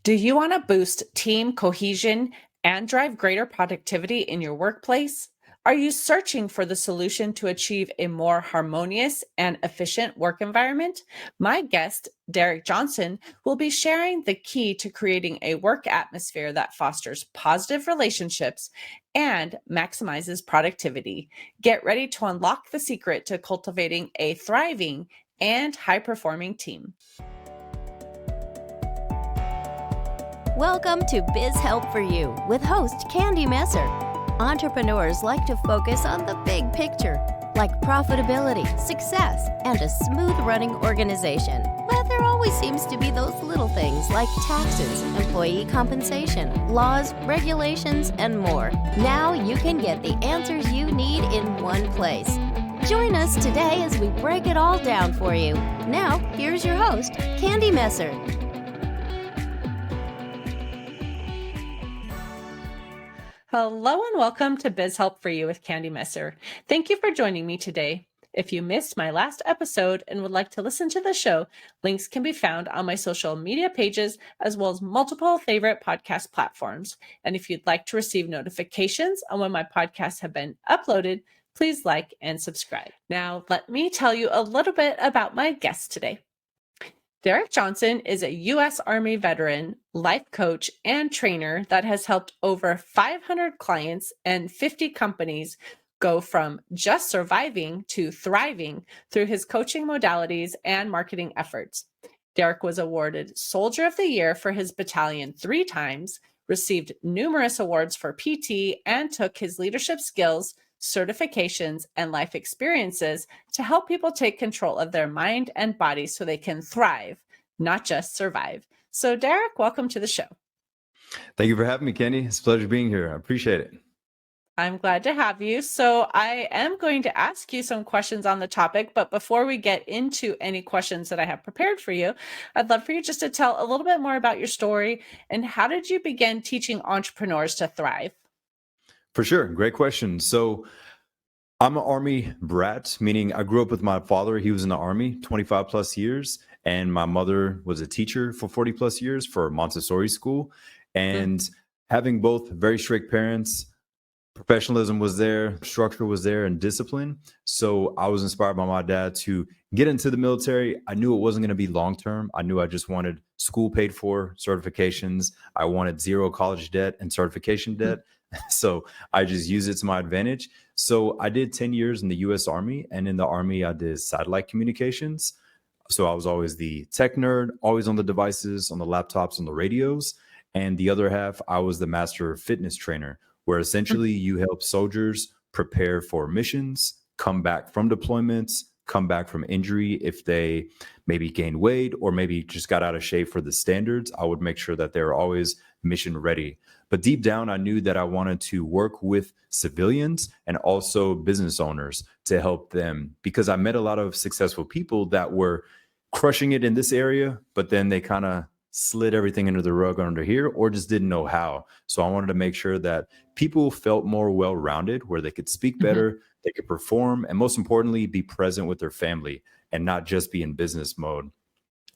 Do you want to boost team cohesion and drive greater productivity in your workplace? Are you searching for the solution to achieve a more harmonious and efficient work environment? My guest, Derick Johnson, will be sharing the key to creating a work atmosphere that fosters positive relationships and maximizes productivity. Get ready to unlock the secret to cultivating a thriving and high performing team. Welcome to Biz Help for You with host Candy Messer. Entrepreneurs like to focus on the big picture, like profitability, success, and a smooth running organization. But there always seems to be those little things like taxes, employee compensation, laws, regulations, and more. Now you can get the answers you need in one place. Join us today as we break it all down for you. Now, here's your host, Candy Messer. Hello and welcome to Biz Help for You with Candy Messer. Thank you for joining me today. If you missed my last episode and would like to listen to the show, links can be found on my social media pages as well as multiple favorite podcast platforms. And if you'd like to receive notifications on when my podcasts have been uploaded, please like and subscribe. Now, let me tell you a little bit about my guest today. Derick Johnson is a U.S. Army veteran, life coach, and trainer that has helped over 500 clients and 50 companies go from just surviving to thriving through his coaching modalities and marketing efforts. Derick was awarded Soldier of the Year for his battalion 3 times, received numerous awards for PT, and took his leadership skills, certifications, and life experiences to help people take control of their mind and body so they can thrive, not just survive. So, Derick, welcome to the show. Thank you for having me, Kenny. It's a pleasure being here. I appreciate it. I'm glad to have you. So I am going to ask you some questions on the topic, but before we get into any questions that I have prepared for you, I'd love for you just to tell a little bit more about your story and how did you begin teaching entrepreneurs to thrive? For sure. Great question. So I'm an Army brat, meaning I grew up with my father. He was in the Army 25 plus years, and my mother was a teacher for 40 plus years for Montessori school. And having both very strict parents, professionalism was there, structure was there, and discipline. So I was inspired by my dad to get into the military. I knew it wasn't going to be long term. I knew I just wanted school paid for, certifications. I wanted zero college debt and certification debt. So I just used it to my advantage. So I did 10 years in the US Army, and in the Army, I did satellite communications. So I was always the tech nerd, always on the devices, on the laptops, on the radios. And the other half, I was the master fitness trainer, where essentially you help soldiers prepare for missions, come back from deployments, come back from injury. If they maybe gained weight or maybe just got out of shape for the standards, I would make sure that they were always mission ready. But deep down, I knew that I wanted to work with civilians and also business owners to help them, because I met a lot of successful people that were crushing it in this area, but then they kind of slid everything under the rug under here or just didn't know how. So I wanted to make sure that people felt more well-rounded, where they could speak better, they could perform, and most importantly, be present with their family and not just be in business mode.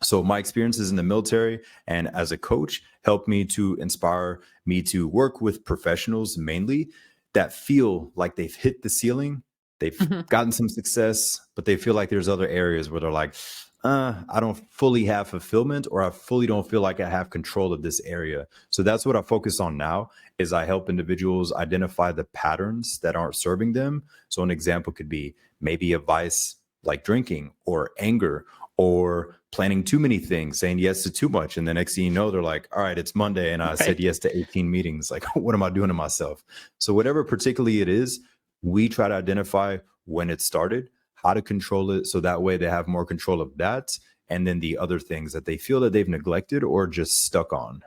So my experiences in the military and as a coach helped me to inspire me to work with professionals mainly that feel like they've hit the ceiling, they've gotten some success, but they feel like there's other areas where they're like, I don't fully have fulfillment, or I fully don't feel like I have control of this area. So that's what I focus on now, is I help individuals identify the patterns that aren't serving them. So an example could be maybe a vice like drinking or anger or planning too many things, saying yes to too much. And the next thing you know, they're like, all right, it's Monday and I said yes to 18 meetings. Like, what am I doing to myself? So whatever particularly it is, we try to identify when it started, how to control it, so that way they have more control of that, and then the other things that they feel that they've neglected or just stuck on.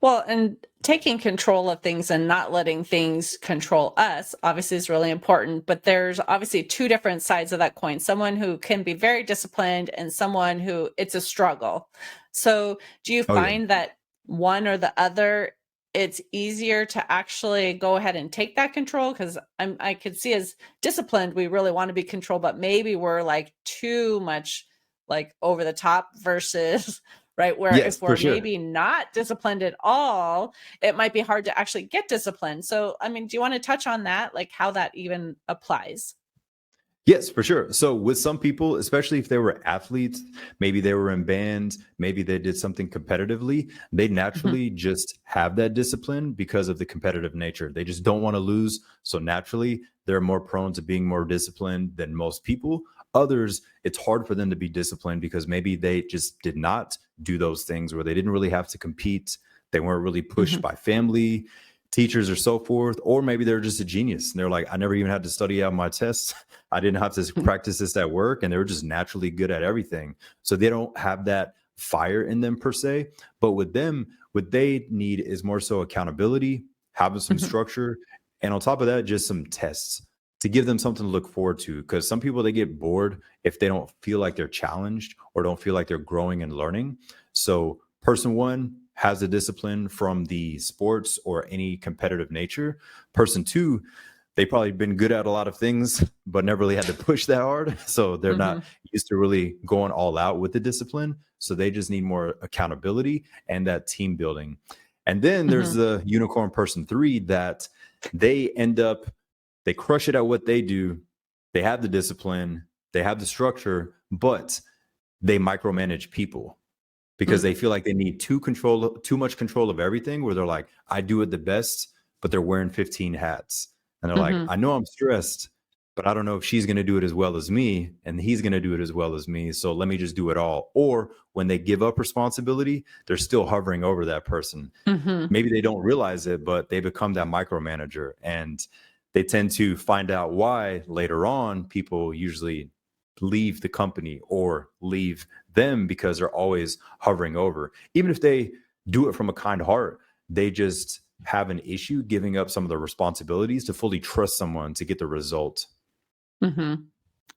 Well, and taking control of things and not letting things control us obviously is really important, but there's obviously two different sides of that coin. Someone who can be very disciplined and someone who it's a struggle. So do you find that one or the other, it's easier to actually go ahead and take that control? Because I could see as disciplined, we really want to be controlled, but maybe we're like too much like over the top versus right? Where Yes, if for we're sure. maybe not disciplined at all, it might be hard to actually get disciplined. So, I mean, do you want to touch on that, like how that even applies? Yes, for sure. So with some people, especially if they were athletes, maybe they were in bands, maybe they did something competitively, they Mhm. naturally just have that discipline because of the competitive nature. They just don't want to lose. So naturally, they're more prone to being more disciplined than most people. Others, it's hard for them to be disciplined because maybe they just did not do those things where they didn't really have to compete. They weren't really pushed Mhm. by family, teachers, or so forth. Or maybe they're just a genius and they're like, I never even had to study out my tests. I didn't have to practice this at work, and they were just naturally good at everything. So they don't have that fire in them per se. But with them, what they need is more so accountability, having some Mhm. structure, and on top of that, just some tests to give them something to look forward to. Because some people they get bored if they don't feel like they're challenged or don't feel like they're growing and learning. So person one has the discipline from the sports or any competitive nature. Person two, they probably been good at a lot of things, but never really had to push that hard. So they're not Mhm. used to really going all out with the discipline. So they just need more accountability and that team building. And then there's Mhm. the unicorn person three that they end up, they crush it at what they do. They have the discipline, they have the structure, but they micromanage people because Mm. they feel like they need too much control of everything where they're like, I do it the best, but they're wearing 15 hats. And they're like, Mhm. I know I'm stressed, but I don't know if she's going to do it as well as me and he's going to do it as well as me. So let me just do it all. Or when they give up responsibility, they're still hovering over that person. Mhm. Maybe they don't realize it, but they become that micromanager and they tend to find out why later on people usually leave the company or leave them because they're always hovering over. Even if they do it from a kind heart, they just have an issue giving up some of the responsibilities to fully trust someone to get the result. Mhm.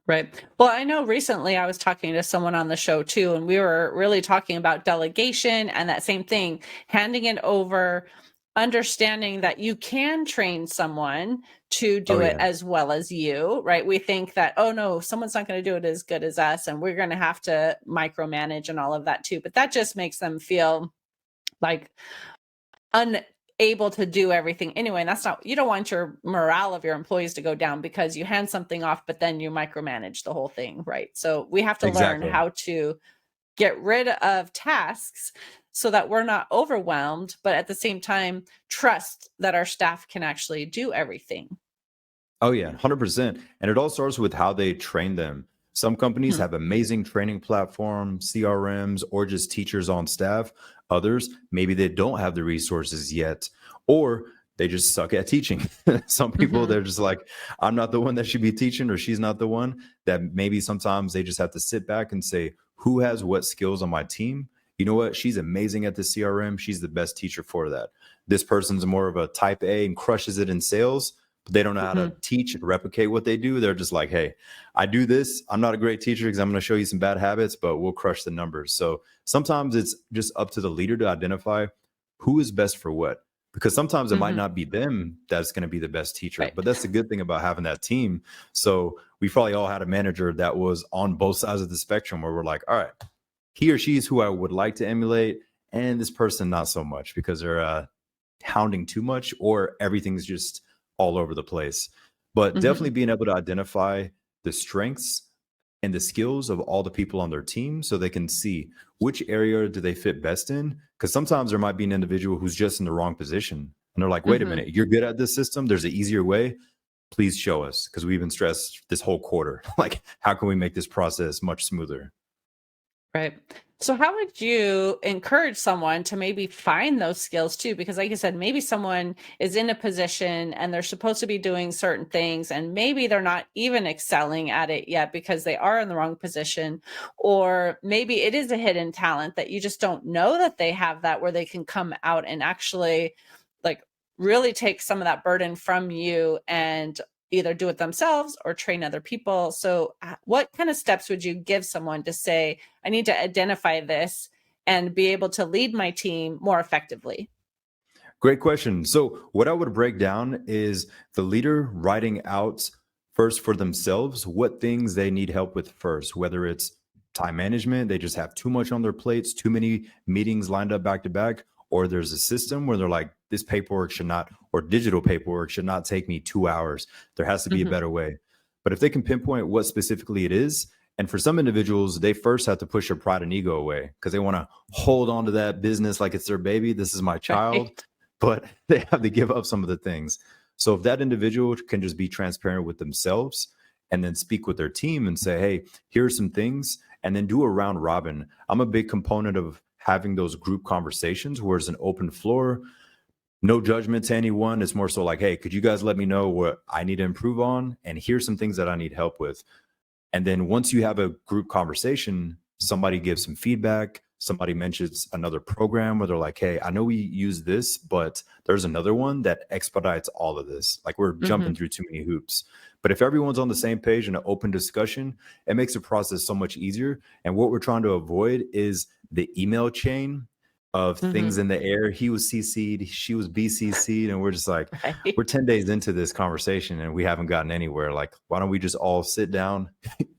Right. Well, I know recently I was talking to someone on the show too, and we were really talking about delegation and that same thing, handing it over, understanding that you can train someone to Oh do it yeah, as well as you, right? We think that, oh no, someone's not going to do it as good as us, and we're going to have to micromanage and all of that too. But that just makes them feel like unable to do everything anyway. And that's not, you don't want your morale of your employees to go down because you hand something off, but then you micromanage the whole thing, right? So we have to learn exactly. how to get rid of tasks so that we're not overwhelmed, but at the same time, trust that our staff can actually do everything. Oh yeah, 100%. And it all starts with how they train them. Some companies Mhm. have amazing training platforms, CRMs, or just teachers on staff. Others, maybe they don't have the resources yet, or they just suck at teaching. Some people, Mhm. they're just like, I'm not the one that should be teaching, or she's not the one. That maybe sometimes they just have to sit back and say, who has what skills on my team? You know what? She's amazing at the CRM. She's the best teacher for that. This person's more of a type A and crushes it in sales, but they don't know how to Mhm. teach and replicate what they do. They're just like, hey, I do this. I'm not a great teacher because I'm going to show you some bad habits, but we'll crush the numbers. So sometimes it's just up to the leader to identify who is best for what. Because sometimes it might Mhm. not be them that's going to be the best teacher, Right. but that's the good thing about having that team. So we probably all had a manager that was on both sides of the spectrum where we're like, all right, he or she is who I would like to emulate, and this person not so much because they're hounding too much or everything's just all over the place. But definitely Mhm. being able to identify the strengths and the skills of all the people on their team so they can see which area do they fit best in. Because sometimes there might be an individual who's just in the wrong position. And they're like, wait a Mhm. minute, you're good at this system. There's an easier way. Please show us because we've been stressed this whole quarter. Like, how can we make this process much smoother? Right. So, how would you encourage someone to maybe find those skills too? Because, like you said, maybe someone is in a position and they're supposed to be doing certain things, and maybe they're not even excelling at it yet because they are in the wrong position. Or maybe it is a hidden talent that you just don't know that they have that where they can come out and actually, like, really take some of that burden from you and either do it themselves or train other people. So, what kind of steps would you give someone to say, I need to identify this and be able to lead my team more effectively? Great question. So, what I would break down is the leader writing out first for themselves what things they need help with first, whether it's time management. They just have too much on their plates, too many meetings lined up back to back. Or there's a system where they're like, this paperwork should not, or digital paperwork should not take me 2 hours. There has to be a better way. But if they can pinpoint what specifically it is, and for some individuals, they first have to push their pride and ego away because they want to hold on to that business like it's their baby. This is my child, Right. but they have to give up some of the things. So if that individual can just be transparent with themselves and then speak with their team and say, hey, here's some things, and then do a round robin. I'm a big component of having those group conversations where it's an open floor, no judgment to anyone. It's more so like, hey, could you guys let me know what I need to improve on? And here's some things that I need help with. And then once you have a group conversation, somebody gives some feedback, somebody mentions another program where they're like, hey, I know we use this, but there's another one that expedites all of this. Like we're jumping through too many hoops. But if everyone's on the same page in an open discussion, it makes the process so much easier. And what we're trying to avoid is the email chain of things in the air. He was CC'd, she was BCC'd, and we're just like, Right. we're 10 days into this conversation and we haven't gotten anywhere. Like, why don't we just all sit down,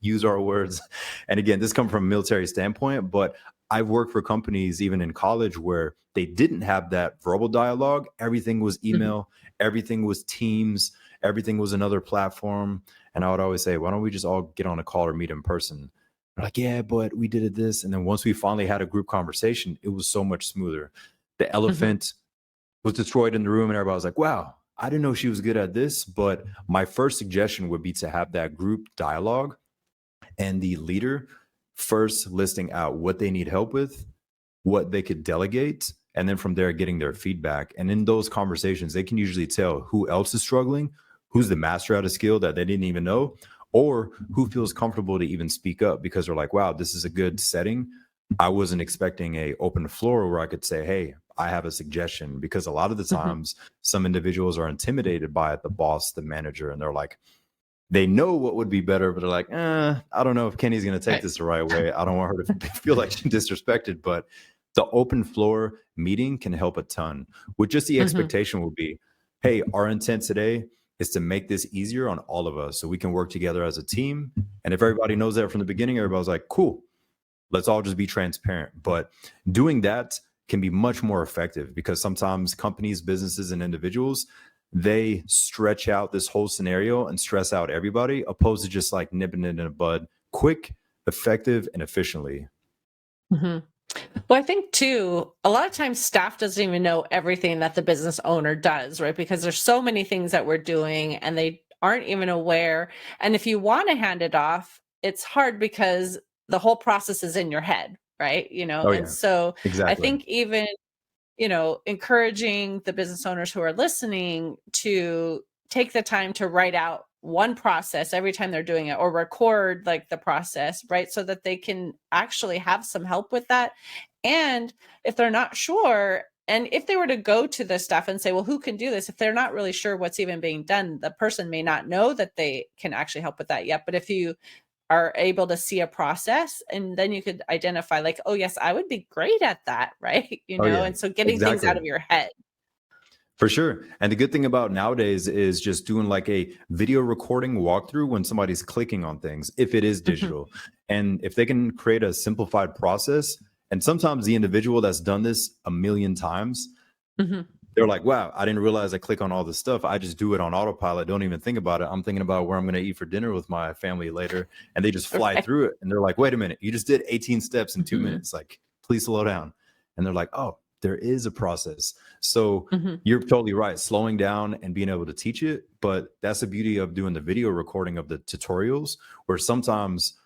use our words? And again, this comes from a military standpoint, but I've worked for companies even in college where they didn't have that verbal dialogue. Everything was email, everything was Teams, everything was another platform. And I would always say, why don't we just all get on a call or meet in person? They're like, yeah, but we did this. And then once we finally had a group conversation, it was so much smoother. The elephant was destroyed in the room and everybody was like, wow, I didn't know she was good at this. But my first suggestion would be to have that group dialogue and the leader first listing out what they need help with, what they could delegate, and then from there getting their feedback. And in those conversations, they can usually tell who else is struggling, who's the master at a skill that they didn't even know, or who feels comfortable to even speak up because they're like, wow, this is a good setting. I wasn't expecting a open floor where I could say, hey, I have a suggestion, because a lot of the times some individuals are intimidated by the boss, the manager, and they're like, they know what would be better, but they're like, I don't know if Kenny's going to take this the right way. I don't want her to feel like she's disrespected. But the open floor meeting can help a ton. With just the expectation will be, hey, our intent today is to make this easier on all of us so we can work together as a team. And if everybody knows that from the beginning, everybody's like, cool, let's all just be transparent. But doing that can be much more effective because sometimes companies, businesses, and individuals, they stretch out this whole scenario and stress out everybody, opposed to just like nipping it in the bud, quick, effective, and efficiently. Well, I think too, a lot of times staff doesn't even know everything that the business owner does, right? Because there's so many things that we're doing and they aren't even aware. And if you want to hand it off, it's hard because the whole process is in your head, right? Oh, And yeah, so I exactly. think even encouraging the business owners who are listening to take the time to write out one process every time they're doing it or record like the process, right? So that they can actually have some help with that. And if they're not sure, and if they were to go to the staff and say, well, who can do this? If they're not really sure what's even being done, the person may not know that they can actually help with that yet. But if you are able to see a process and then you could identify like, oh yes, I would be great at that, right? Oh, yeah, And so getting things out exactly. of your head. For sure. And the good thing about nowadays is just doing like a video recording walkthrough when somebody's clicking on things, if it is Mhm, digital. And if they can create a simplified process, and sometimes the individual that's done this a million times, mhm. they're like, wow, I didn't realize I click on all this stuff. I just do it on autopilot. Don't even think about it. I'm thinking about where I'm going to eat for dinner with my family later. And they just fly Right. through it. And they're like, wait a minute, you just did 18 steps in two Mhm, minutes. Like, please slow down. And they're like, oh, there is a process. So mhm, you're totally right. Slowing down and being able to teach it. But that's the beauty of doing the video recording of the tutorials, where sometimes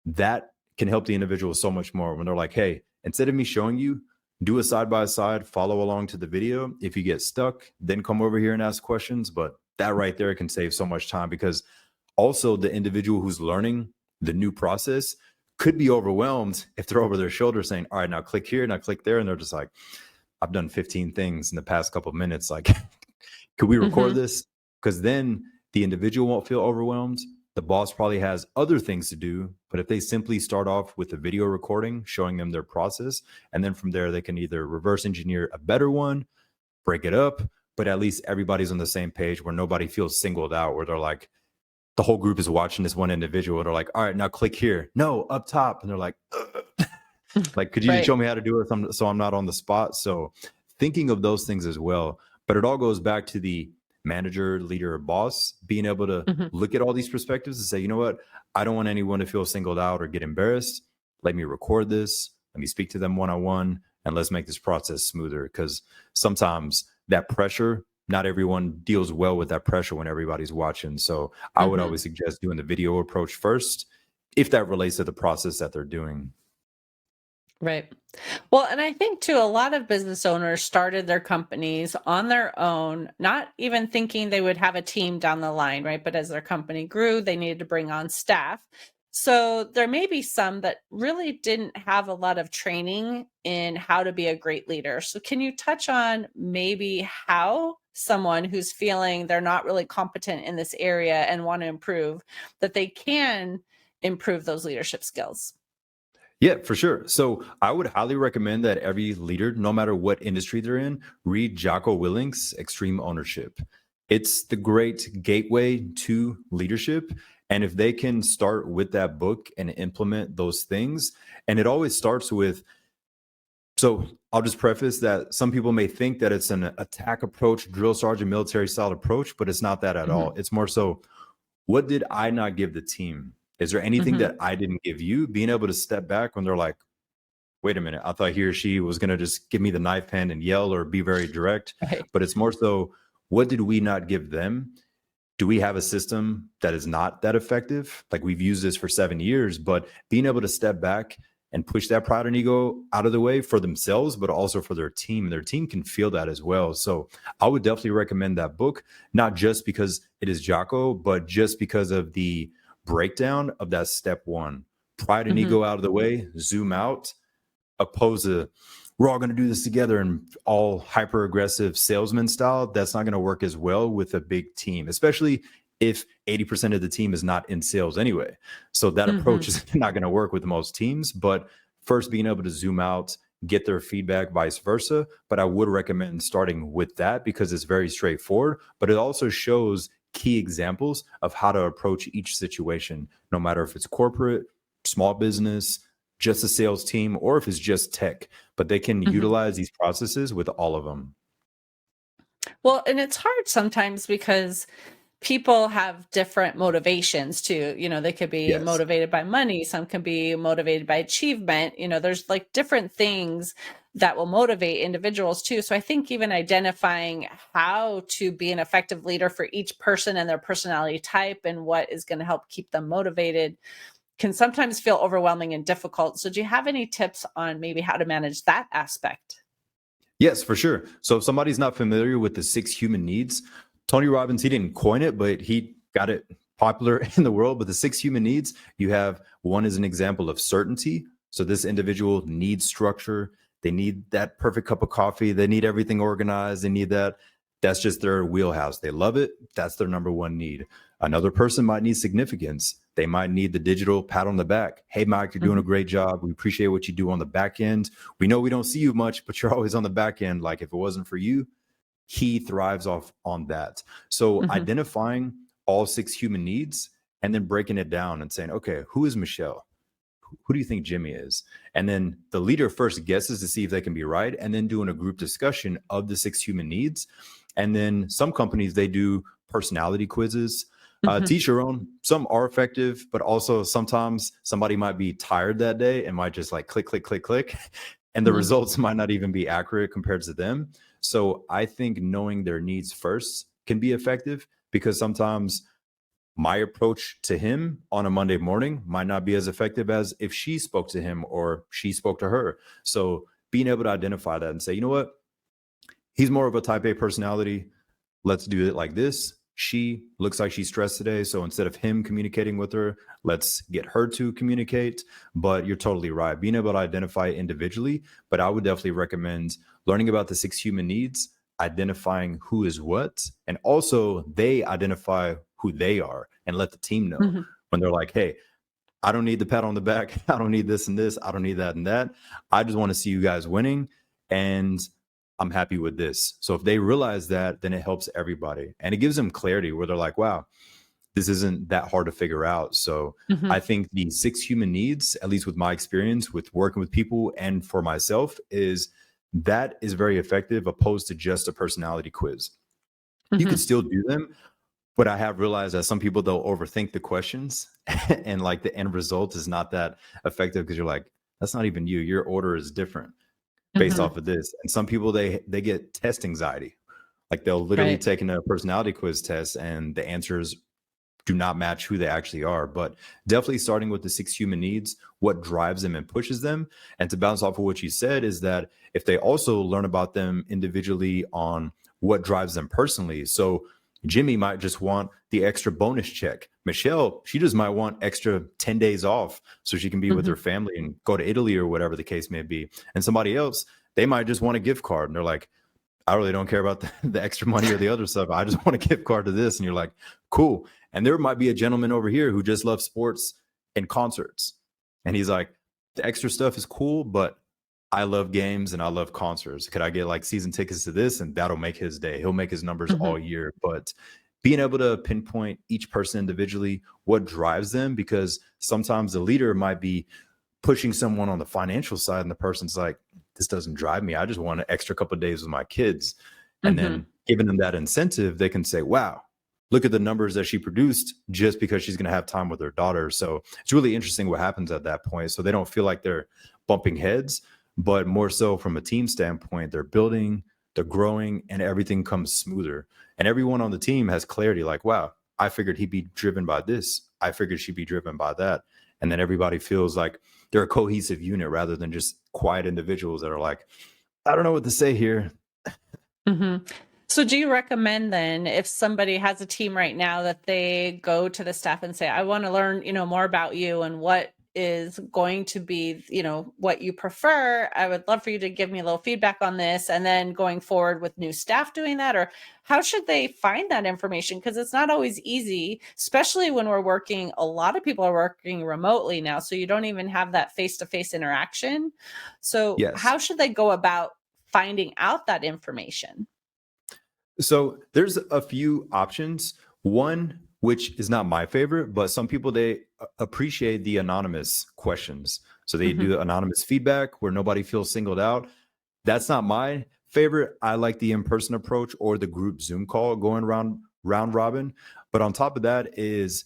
that can help the individual so much more when they're like, hey, instead of me showing you, do a side by side, follow along to the video. If you get stuck, then come over here and ask questions. But that right there can save so much time, because also the individual who's learning the new process could be overwhelmed if they're over their shoulder saying, all right, now click here, now click there. And they're just like, I've done 15 things in the past couple of minutes. Like, could we record mhm, this? Because then the individual won't feel overwhelmed. The boss probably has other things to do. But if they simply start off with a video recording showing them their process, and then from there, they can either reverse engineer a better one, break it up, but at least everybody's on the same page where nobody feels singled out, where they're like, the whole group is watching this one individual. They're like, all right, now click here. No, up top. And they're like, ugh. Like, could you just Right. show me how to do it so I'm not on the spot? So thinking of those things as well. But it all goes back to the manager, leader, or boss being able to Mhm. look at all these perspectives and say, you know what? I don't want anyone to feel singled out or get embarrassed. Let me record this. Let me speak to them one-on-one, and let's make this process smoother. Because sometimes that pressure, not everyone deals well with that pressure when everybody's watching. So I would Mhm. always suggest doing the video approach first, if that relates to the process that they're doing. Right. Well, and I think too, a lot of business owners started their companies on their own, not even thinking they would have a team down the line, right? But as their company grew, they needed to bring on staff. So there may be some that really didn't have a lot of training in how to be a great leader. So can you touch on maybe how someone who's feeling they're not really competent in this area and want to improve, that they can improve those leadership skills? Yeah, for sure. So I would highly recommend that every leader, no matter what industry they're in, read Jocko Willink's Extreme Ownership. It's the great gateway to leadership. And if they can start with that book and implement those things, and it always starts with, so I'll just preface that some people may think that it's an attack approach, drill sergeant military style approach, but it's not that at all. Mhm. It's more so, what did I not give the team? Is there anything Mhm. that I didn't give you? Being able to step back when they're like, wait a minute, I thought he or she was going to just give me the knife hand and yell or be very direct. Right. But it's more so, what did we not give them? Do we have a system that is not that effective? Like, we've used this for 7 years, but being able to step back and push that pride and ego out of the way for themselves, but also for their team. And their team can feel that as well. So I would definitely recommend that book, not just because it is Jocko, but just because of the breakdown of that step one. Pride and Mhm. ego out of the way, zoom out, opposed to we're all going to do this together and all hyper aggressive salesman style. That's not going to work as well with a big team, especially if 80% of the team is not in sales anyway. So that approach Mhm. is not going to work with most teams. But first, being able to zoom out, get their feedback, vice versa. But I would recommend starting with that because it's very straightforward, but it also shows key examples of how to approach each situation, no matter if it's corporate, small business, just a sales team, or if it's just tech, but they can Mhm. utilize these processes with all of them. Well, and it's hard sometimes because people have different motivations too. They could be Yes. motivated by money, some can be motivated by achievement. There's like different things that will motivate individuals too. So I think even identifying how to be an effective leader for each person and their personality type and what is going to help keep them motivated can sometimes feel overwhelming and difficult. So do you have any tips on maybe how to manage that aspect? Yes, for sure. So if somebody's not familiar with the 6 human needs, Tony Robbins, he didn't coin it, but he got it popular in the world. But the 6 human needs, you have one is an example of certainty. So this individual needs structure. They need that perfect cup of coffee. They need everything organized. They need that. That's just their wheelhouse. They love it. That's their number one need. Another person might need significance. They might need the digital pat on the back. Hey, Mike, you're doing a Mhm. great job. We appreciate what you do on the back end. We know we don't see you much, but you're always on the back end. Like, if it wasn't for you, he thrives off on that. So Mhm. identifying all 6 human needs and then breaking it down and saying, okay, who is Michelle? Who do you think Jimmy is? And then the leader first guesses to see if they can be right, and then doing a group discussion of the 6 human needs. And then some companies, they do personality quizzes. Mhm. Teach your own. Some are effective, but also sometimes somebody might be tired that day and might just like click, click, click, click. And the Mhm. results might not even be accurate compared to them. So I think knowing their needs first can be effective, because sometimes my approach to him on a Monday morning might not be as effective as if she spoke to him or she spoke to her. So being able to identify that and say, you know what, he's more of a type A personality. Let's do it like this. She looks like she's stressed today. So instead of him communicating with her, let's get her to communicate. But you're totally right. Being able to identify individually, but I would definitely recommend learning about the 6 human needs, identifying who is what, and also they identify who they are and let the team know Mhm. when they're like, hey, I don't need the pat on the back. I don't need this and this. I don't need that and that. I just want to see you guys winning. And I'm happy with this. So if they realize that, then it helps everybody. And it gives them clarity where they're like, wow, this isn't that hard to figure out. So I Mhm. think the 6 human needs, at least with my experience with working with people and for myself, is very effective opposed to just a personality quiz. You could Mhm. still do them, but I have realized that some people, they'll overthink the questions and like the end result is not that effective because you're like, that's not even you. Your order is different based Mhm. off of this. And some people, they get test anxiety. Like they'll literally Right. take in a personality quiz test and the answers do not match who they actually are. But definitely starting with the 6 human needs, what drives them and pushes them. And to bounce off of what you said is that if they also learn about them individually on what drives them personally. So Jimmy might just want the extra bonus check. Michelle, she just might want extra 10 days off so she can be with her Mhm. family and go to Italy or whatever the case may be. And somebody else, they might just want a gift card and they're like, I really don't care about the extra money or the other stuff. I just want a gift card to this. And you're like, cool. And there might be a gentleman over here who just loves sports and concerts. And he's like, the extra stuff is cool, but I love games and I love concerts. Could I get like season tickets to this? And that'll make his day. He'll make his numbers Mhm. all year. But being able to pinpoint each person individually, what drives them, because sometimes the leader might be pushing someone on the financial side and the person's like, this doesn't drive me. I just want an extra couple of days with my kids. And Mhm. then giving them that incentive, they can say, wow, look at the numbers that she produced just because she's going to have time with her daughter. So it's really interesting what happens at that point. So they don't feel like they're bumping heads, but more so from a team standpoint, they're building, they're growing, and everything comes smoother. And everyone on the team has clarity like, wow, I figured he'd be driven by this. I figured she'd be driven by that. And then everybody feels like they're a cohesive unit rather than just quiet individuals that are like, I don't know what to say here. Mhm. So do you recommend then if somebody has a team right now that they go to the staff and say, I want to learn, more about you and what is going to be, what you prefer. I would love for you to give me a little feedback on this. And then going forward with new staff doing that, or how should they find that information? Because it's not always easy, especially when we're working, a lot of people are working remotely now. So you don't even have that face-to-face interaction. So Yes. how should they go about finding out that information? So there's a few options. One, which is not my favorite, but some people, they appreciate the anonymous questions. So they Mhm. do anonymous feedback where nobody feels singled out. That's not my favorite. I like the in-person approach or the group Zoom call going round robin. But on top of that is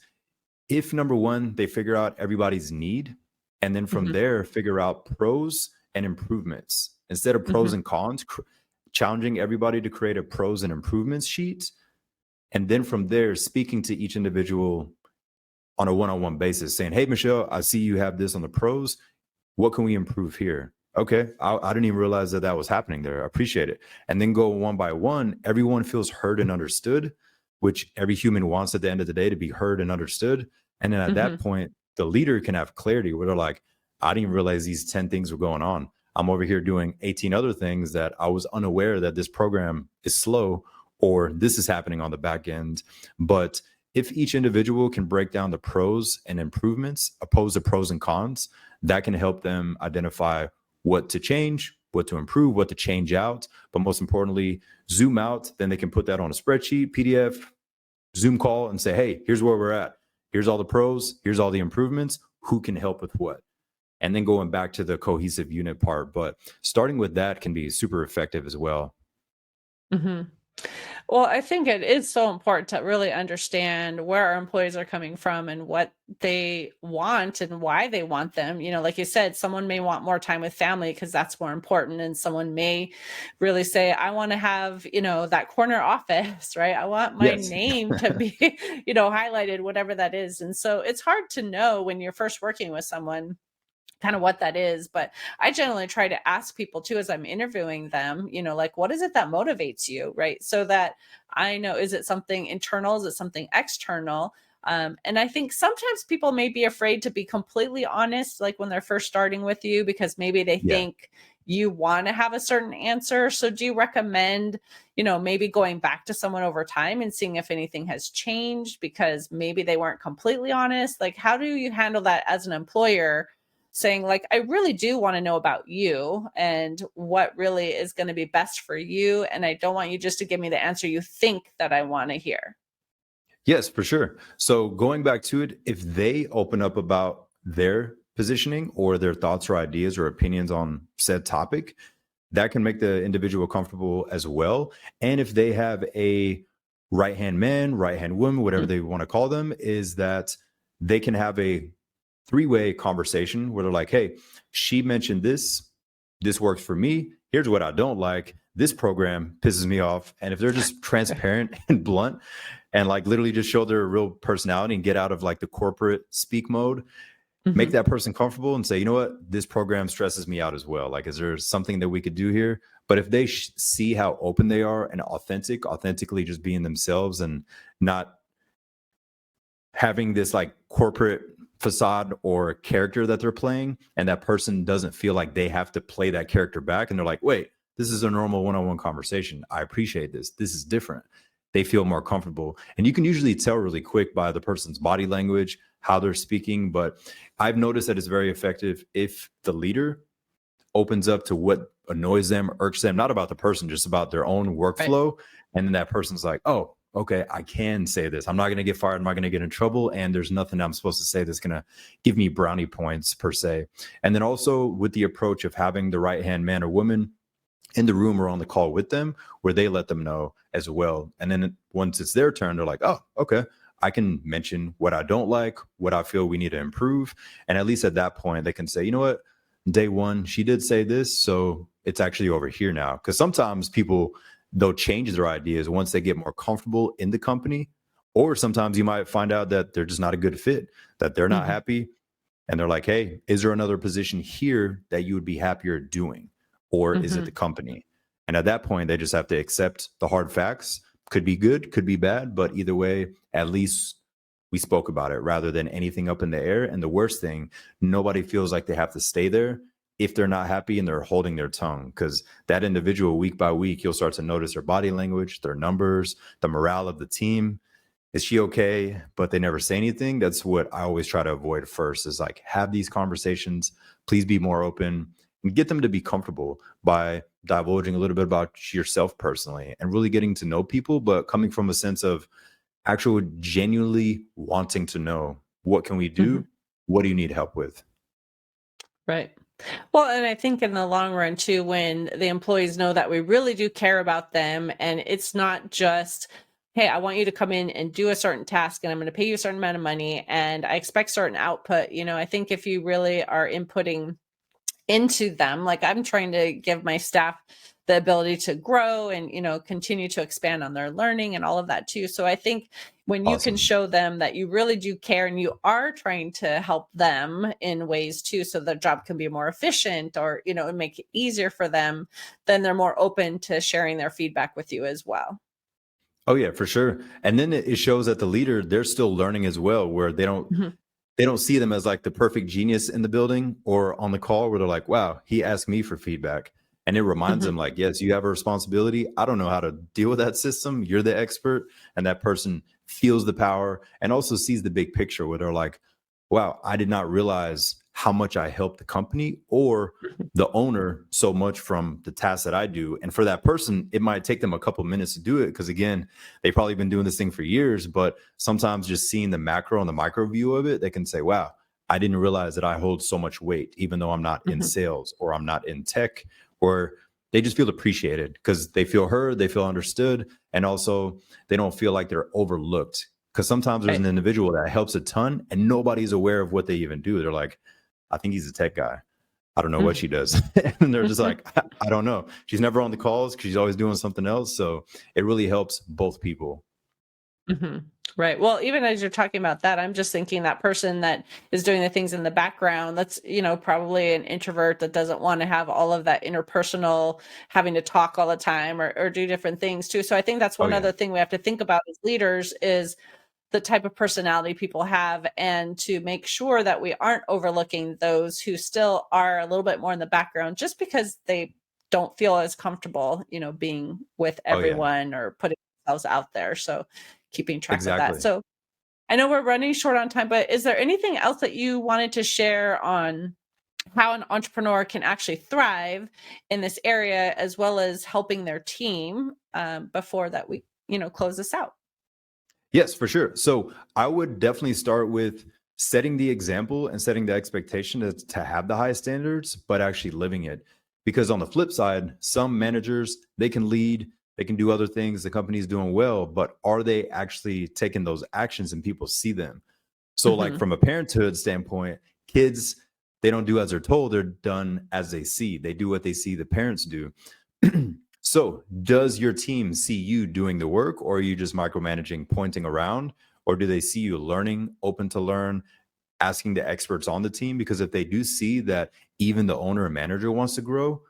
if number one, they figure out everybody's need, and then from Mhm. there, figure out pros and improvements instead of pros Mhm. and cons, challenging everybody to create a pros and improvements sheet. And then from there, speaking to each individual on a one on one basis, saying, hey, Michelle, I see you have this on the pros. What can we improve here? Okay. I didn't even realize that that was happening there. I appreciate it. And then go one by one. Everyone feels heard and understood, which every human wants at the end of the day to be heard and understood. And then at that Mhm. point, the leader can have clarity where they're like, I didn't realize these 10 things were going on. I'm over here doing 18 other things that I was unaware that this program is slow or this is happening on the back end. But if each individual can break down the pros and improvements opposed to pros and cons, that can help them identify what to change, what to improve, what to change out. But most importantly, zoom out. Then they can put that on a spreadsheet, PDF, Zoom call, and say, hey, here's where we're at. Here's all the pros. Here's all the improvements. Who can help with what? And then going back to the cohesive unit part. But starting with that can be super effective as well. Mhm. Well, I think it is so important to really understand where our employees are coming from and what they want and why they want them. Like you said, someone may want more time with family because that's more important. And someone may really say, I want to have, that corner office, right? I want my Yes. name to be, highlighted, whatever that is. And so it's hard to know when you're first working with someone kind of what that is. But I generally try to ask people too as I'm interviewing them, like what is it that motivates you, right? So that I know, is it something internal? Is it something external? And I think sometimes people may be afraid to be completely honest, like when they're first starting with you, because maybe they Yeah. think you want to have a certain answer. So do you recommend, maybe going back to someone over time and seeing if anything has changed because maybe they weren't completely honest? Like, how do you handle that as an employer? Saying like, I really do want to know about you and what really is going to be best for you, and I don't want you just to give me the answer you think that I want to hear. Yes, for sure. So going back to it, if they open up about their positioning or their thoughts or ideas or opinions on said topic, that can make the individual comfortable as well. And if they have a right hand man, right hand woman, whatever Mhm. they want to call them, is that they can have a three-way conversation where they're like, hey, she mentioned this works for me, here's what I don't like, this program pisses me off. And if they're just transparent and blunt and like literally just show their real personality and get out of like the corporate speak mode, make Mhm. that person comfortable and say, you know what, this program stresses me out as well, like is there something that we could do here? But if they see how open they are and authentically just being themselves and not having this like corporate facade or character that they're playing, and that person doesn't feel like they have to play that character back, and they're like, wait, this is a normal one-on-one conversation, I appreciate this is different, they feel more comfortable. And you can usually tell really quick by the person's body language how they're speaking. But I've noticed that it's very effective if the leader opens up to what annoys them, irks them, not about the person, just about their own Right. workflow. And then that person's like, oh, okay, I can say this. I'm not going to get fired. I'm not going to get in trouble. And there's nothing I'm supposed to say that's going to give me brownie points per se. And then also with the approach of having the right hand man or woman in the room or on the call with them, where they let them know as well. And then once it's their turn, they're like, oh, okay, I can mention what I don't like, what I feel we need to improve. And at least at that point, they can say, you know what, day one, she did say this, so it's actually over here now. Because sometimes people, they'll change their ideas once they get more comfortable in the company. Or sometimes you might find out that they're just not a good fit, that they're not Mhm. happy. And they're like, hey, is there another position here that you would be happier doing? Or is it the Mhm. company? And at that point, they just have to accept the hard facts. Could be good, could be bad, but either way, at least we spoke about it rather than anything up in the air. And the worst thing, nobody feels like they have to stay there if they're not happy and they're holding their tongue. Because that individual, week by week, you'll start to notice their body language, their numbers, the morale of the team. Is she okay? But they never say anything. That's what I always try to avoid first, is like, have these conversations, please be more open, and get them to be comfortable by divulging a little bit about yourself personally and really getting to know people, but coming from a sense of actual genuinely wanting to know, what can we Mhm. do? What do you need help with? Right. Well, and I think in the long run too, when the employees know that we really do care about them and it's not just, hey, I want you to come in and do a certain task and I'm going to pay you a certain amount of money and I expect certain output. I think if you really are inputting into them, like I'm trying to give my staff the ability to grow and continue to expand on their learning and all of that too. So I think when you can Awesome. show them that you really do care and you are trying to help them in ways too so the job can be more efficient or and make it easier for them, then they're more open to sharing their feedback with you as well. Oh yeah, for sure. And then it shows that the leader, they're still learning as well, where Mhm. they don't see them as like the perfect genius in the building or on the call, where they're like, wow, he asked me for feedback. And it reminds Mhm. them like, yes, you have a responsibility. I don't know how to deal with that system. You're the expert. And that person feels the power and also sees the big picture, where they're like, wow, I did not realize how much I helped the company or Mhm. the owner so much from the tasks that I do. And for that person, it might take them a couple minutes to do it, because again, they've probably been doing this thing for years. But sometimes just seeing the macro and the micro view of it, they can say, wow, I didn't realize that I hold so much weight, even though I'm not in Mhm. sales or I'm not in tech, or they just feel appreciated because they feel heard, they feel understood, and also they don't feel like they're overlooked. Because sometimes there's Right. an individual that helps a ton and nobody's aware of what they even do. They're like, I think he's a tech guy, I don't know what Mhm. she does. And they're just like, I don't know. She's never on the calls because she's always doing something else. So it really helps both people. Mhm. Right. Well, even as you're talking about that, I'm just thinking that person that is doing the things in the background, that's, probably an introvert that doesn't want to have all of that interpersonal having to talk all the time or do different things too. So I think that's Oh, one yeah. other thing we have to think about as leaders is the type of personality people have and to make sure that we aren't overlooking those who still are a little bit more in the background just because they don't feel as comfortable, being with Oh, yeah. everyone or putting themselves out there. So keeping track of that. Exactly. So I know we're running short on time, but is there anything else that you wanted to share on how an entrepreneur can actually thrive in this area as well as helping their team before that we, close this out? Yes, for sure. So I would definitely start with setting the example and setting the expectation to have the highest standards, but actually living it. Because on the flip side, some managers, they can lead, they can do other things, the company's doing well, but are they actually taking those actions and people see them? So, like Hmm. from a parenthood standpoint, kids, they don't do as they're told, they're done as they see. They do what they see the parents do. So, does your team see you doing the work, or are you just micromanaging, pointing around? Or do they see you learning, open to learn, asking the experts on the team? Because if they do see that even the owner and manager wants to grow,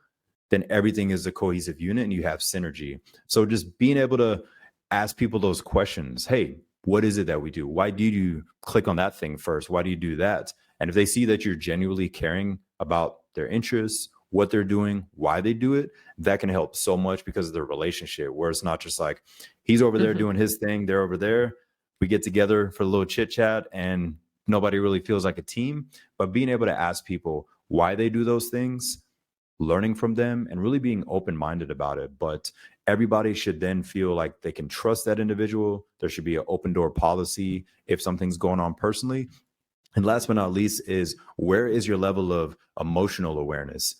then everything is a cohesive unit and you have synergy. So just being able to ask people those questions. Hey, what is it that we do? Why do you click on that thing first? Why do you do that? And if they see that you're genuinely caring about their interests, what they're doing, why they do it, that can help so much because of their relationship, where it's not just like he's over there Hmm. doing his thing, they're over there. We get together for a little chit chat and nobody really feels like a team. But being able to ask people why they do those things, learning from them and really being open-minded about it. But everybody should then feel like they can trust that individual. There should be an open door policy if something's going on personally. And last but not least is, where is your level of emotional awareness?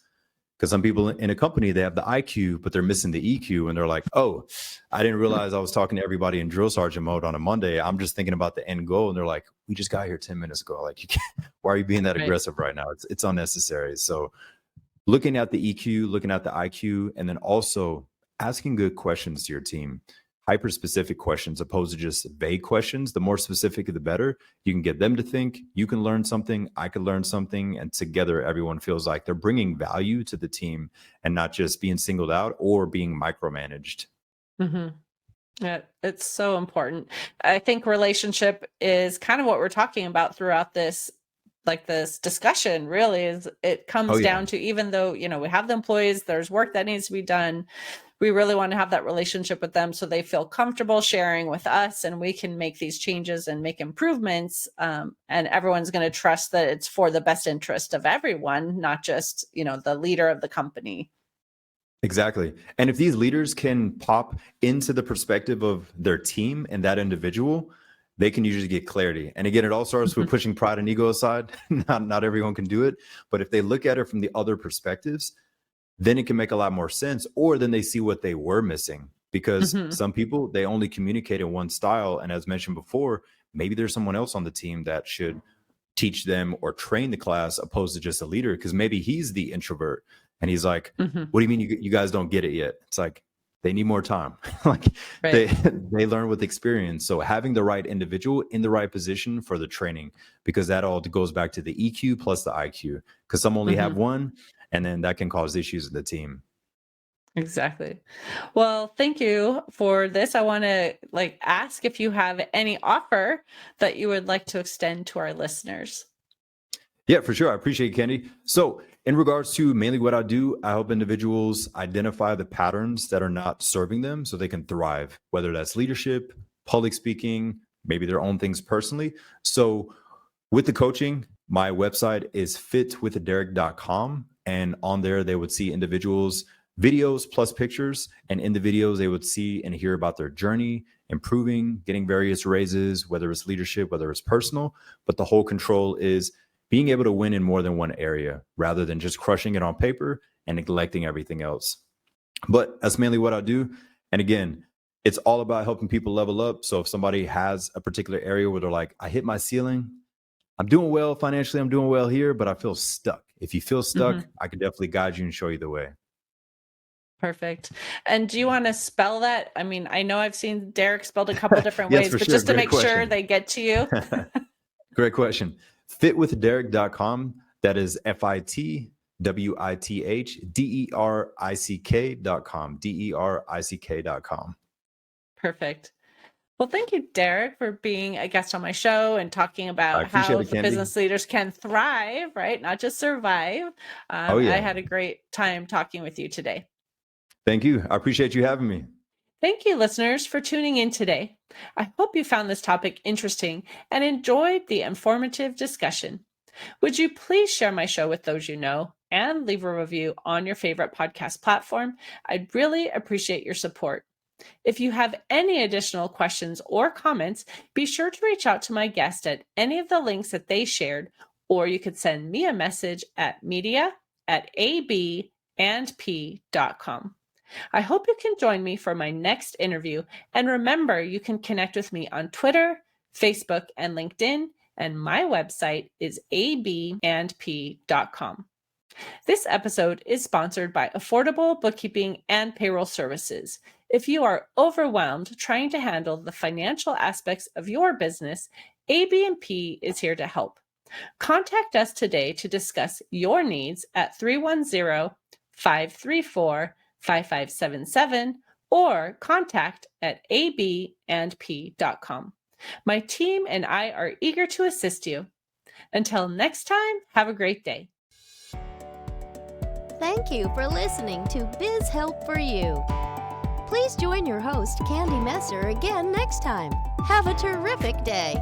Because some people in a company, they have the IQ, but they're missing the EQ. And they're like, oh, I didn't realize I was talking to everybody in drill sergeant mode on a Monday. I'm just thinking about the end goal. And they're like, we just got here 10 minutes ago. Like, you can't, why are you being that Right. aggressive right now? It's unnecessary. So looking at the EQ, looking at the IQ, and then also asking good questions to your team, hyper specific questions opposed to just vague questions. The more specific, the better. You can get them to think, you can learn something, I can learn something, and together everyone feels like they're bringing value to the team and not just being singled out or being micromanaged. Hmm. Yeah, it's so important. I think relationship is kind of what we're talking about throughout this, like this discussion really is it Oh, comes yeah. down to, even though, we have the employees, there's work that needs to be done. We really want to have that relationship with them so they feel comfortable sharing with us and we can make these changes and make improvements. And everyone's going to trust that it's for the best interest of everyone, not just, the leader of the company. Exactly. And if these leaders can pop into the perspective of their team and that individual, they can usually get clarity. And again, it all starts with Mhm. pushing pride and ego aside. Not everyone can do it. But if they look at it from the other perspectives, then it can make a lot more sense. Or then they see what they were missing. Because Mhm. some people, they only communicate in one style. And as mentioned before, maybe there's someone else on the team that should teach them or train the class opposed to just a leader, because maybe he's the introvert and he's like, Mhm. what do you mean you guys don't get it yet? It's like they need more time. Like Right. they learn with experience. So having the right individual in the right position for the training, because that all goes back to the EQ plus the IQ, because some only have Mhm. one, and then that can cause issues in the team. Exactly. Well, thank you for this. I want to ask if you have any offer that you would like to extend to our listeners. Yeah, for sure. I appreciate it, Candy. So, in regards to mainly what I do, I help individuals identify the patterns that are not serving them so they can thrive, whether that's leadership, public speaking, maybe their own things personally. So, with the coaching, my website is fitwithderick.com. And on there, they would see individuals' videos plus pictures. And in the videos, they would see and hear about their journey, improving, getting various raises, whether it's leadership, whether it's personal. But the whole control is being able to win in more than one area rather than just crushing it on paper and neglecting everything else. But that's mainly what I do. And again, it's all about helping people level up. So if somebody has a particular area where they're like, I hit my ceiling, I'm doing well financially, I'm doing well here, but I feel stuck. If you feel stuck, Mhm. I can definitely guide you and show you the way. Perfect. And do you want to spell that? I mean, I know I've seen Derek spelled a couple different Yes, ways, for but sure. just to Great make sure question. they get to you. Great question. Fitwithderick.com. That is FITWITHDERICK.com. DERICK.com. Perfect. Well, thank you, Derek, for being a guest on my show and talking I about appreciate how it, the Candy. business leaders can thrive, right? Not just survive. Oh, I yeah. had a great time talking with you today. Thank you. I appreciate you having me. Thank you, listeners, for tuning in today. I hope you found this topic interesting and enjoyed the informative discussion. Would you please share my show with those you know and leave a review on your favorite podcast platform? I'd really appreciate your support. If you have any additional questions or comments, be sure to reach out to my guest at any of the links that they shared, or you could send me a message at media@abandp.com. I hope you can join me for my next interview, and remember, you can connect with me on Twitter, Facebook, and LinkedIn, and my website is abandp.com. This episode is sponsored by Affordable Bookkeeping and Payroll Services. If you are overwhelmed trying to handle the financial aspects of your business, AB&P is here to help. Contact us today to discuss your needs at 310-534-5577 or contact@abandp.com. My team and I are eager to assist you. Until next time, have a great day. Thank you for listening to Biz Help for You. Please join your host, Candy Messer, again next time. Have a terrific day.